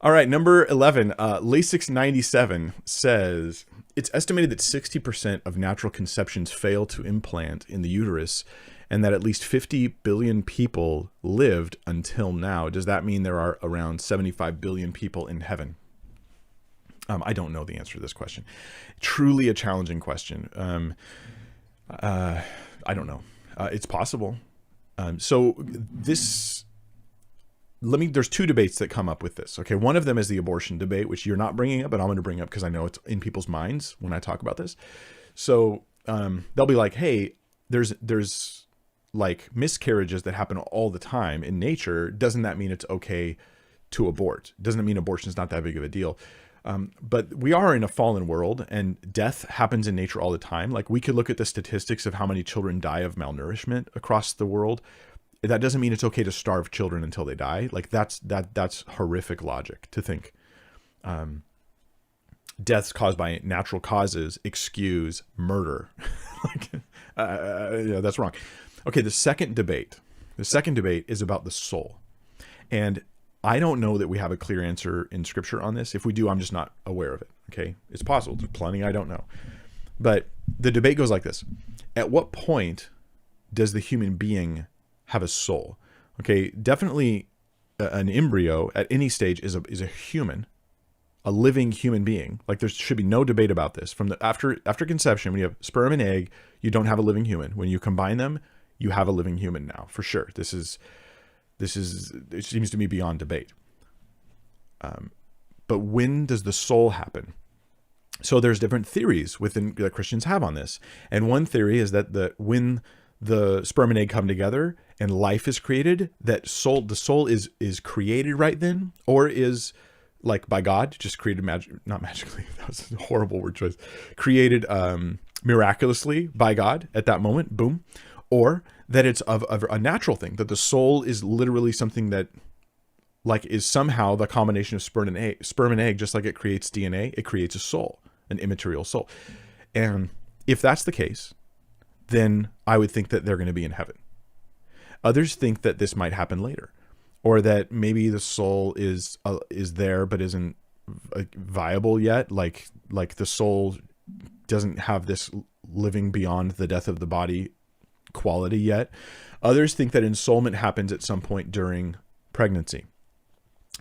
All right, number 11, Lasix97 says it's estimated that 60% of natural conceptions fail to implant in the uterus and that at least 50 billion people lived until now. Does that mean there are around 75 billion people in heaven? I don't know the answer to this question. Truly a challenging question. I don't know. It's possible. So this there's two debates that come up with this. Okay. One of them is the abortion debate, which you're not bringing up, but I'm going to bring up because I know it's in people's minds when I talk about this. So, they'll be like, hey, there's like miscarriages that happen all the time in nature. Doesn't that mean it's okay to abort? Doesn't it mean abortion is not that big of a deal? But we are in a fallen world and death happens in nature all the time. Like we could look at the statistics of how many children die of malnourishment across the world. That doesn't mean it's okay to starve children until they die. Like that's horrific logic to think. Deaths caused by natural causes excuse murder. Like, yeah, that's wrong. Okay. The second debate is about the soul. And I don't know that we have a clear answer in scripture on this. If we do, I'm just not aware of it. Okay. It's possible. There's plenty I don't know. But the debate goes like this. At what point does the human being have a soul? Okay. Definitely an embryo at any stage is a human, a living human being. Like there should be no debate about this. From the after conception, when you have sperm and egg, you don't have a living human. When you combine them, you have a living human now, for sure. This is, it seems to me beyond debate. But when does the soul happen? So there's different theories that Christians have on this. And one theory is that when the sperm and egg come together and life is created, the soul is created right then, or is like by God, just created not magically, that was a horrible word choice, created miraculously by God at that moment, boom. Or that it's of a natural thing, that the soul is literally something that like is somehow the combination of sperm and egg, just like it creates DNA, it creates a soul, an immaterial soul. And if that's the case, then I would think that they're going to be in heaven. Others think that this might happen later, or that maybe the soul is there, but isn't viable yet. Like the soul doesn't have this living beyond the death of the body quality yet. Others think that ensoulment happens at some point during pregnancy.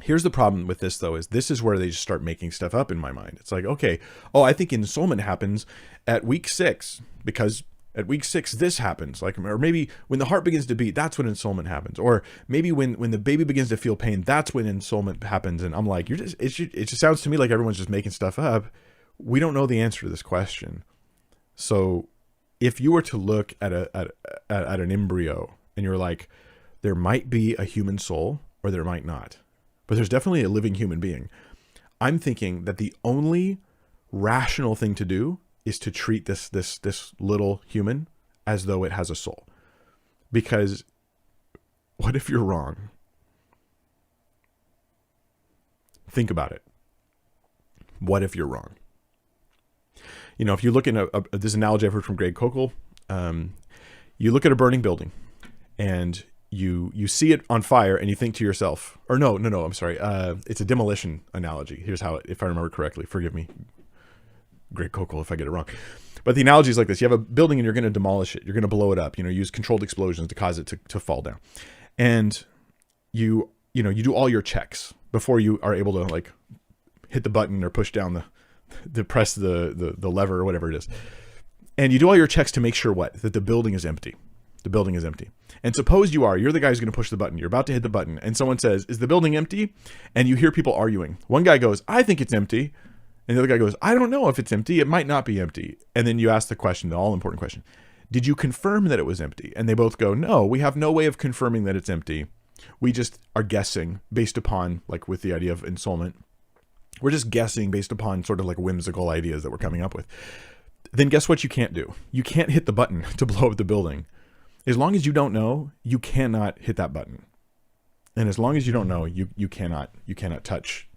Here's the problem with this though, this is where they just start making stuff up in my mind. It's like, okay, I think ensoulment happens at week 6 because at week 6 this happens. Like, or maybe when the heart begins to beat, that's when ensoulment happens. Or maybe when the baby begins to feel pain, that's when ensoulment happens. And I'm like, it just sounds to me like everyone's just making stuff up. We don't know the answer to this question. So if you were to look at an embryo and you're like, there might be a human soul or there might not, but there's definitely a living human being. I'm thinking that the only rational thing to do is to treat this little human as though it has a soul. Because what if you're wrong? Think about it. What if you're wrong? You know, if you look in this analogy I've heard from Greg Kokel, you look at a burning building and you see it on fire and you think to yourself, or no, I'm sorry. It's a demolition analogy. Here's how if I remember correctly, forgive me, Greg Kokel, if I get it wrong. But the analogy is like this. You have a building and you're going to demolish it. You're going to blow it up, use controlled explosions to cause it to fall down. And you do all your checks before you are able to like hit the button or push down the press the lever or whatever it is. And you do all your checks to make sure that the building is empty. The building is empty. And suppose you're the guy who's going to push the button. You're about to hit the button and someone says, is the building empty? And you hear people arguing. One guy goes, I think it's empty. And the other guy goes, I don't know if it's empty. It might not be empty. And then you ask the question, the all important question, did you confirm that it was empty? And they both go, no, we have no way of confirming that it's empty. We just are guessing based upon, like with the idea of ensoulment, we're just guessing based upon sort of like whimsical ideas that we're coming up with. Then guess what you can't do? You can't hit the button to blow up the building. As long as you don't know, you cannot hit that button. And as long as you don't know, you cannot touch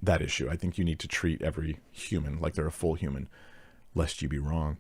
that issue. I think you need to treat every human like they're a full human, lest you be wrong.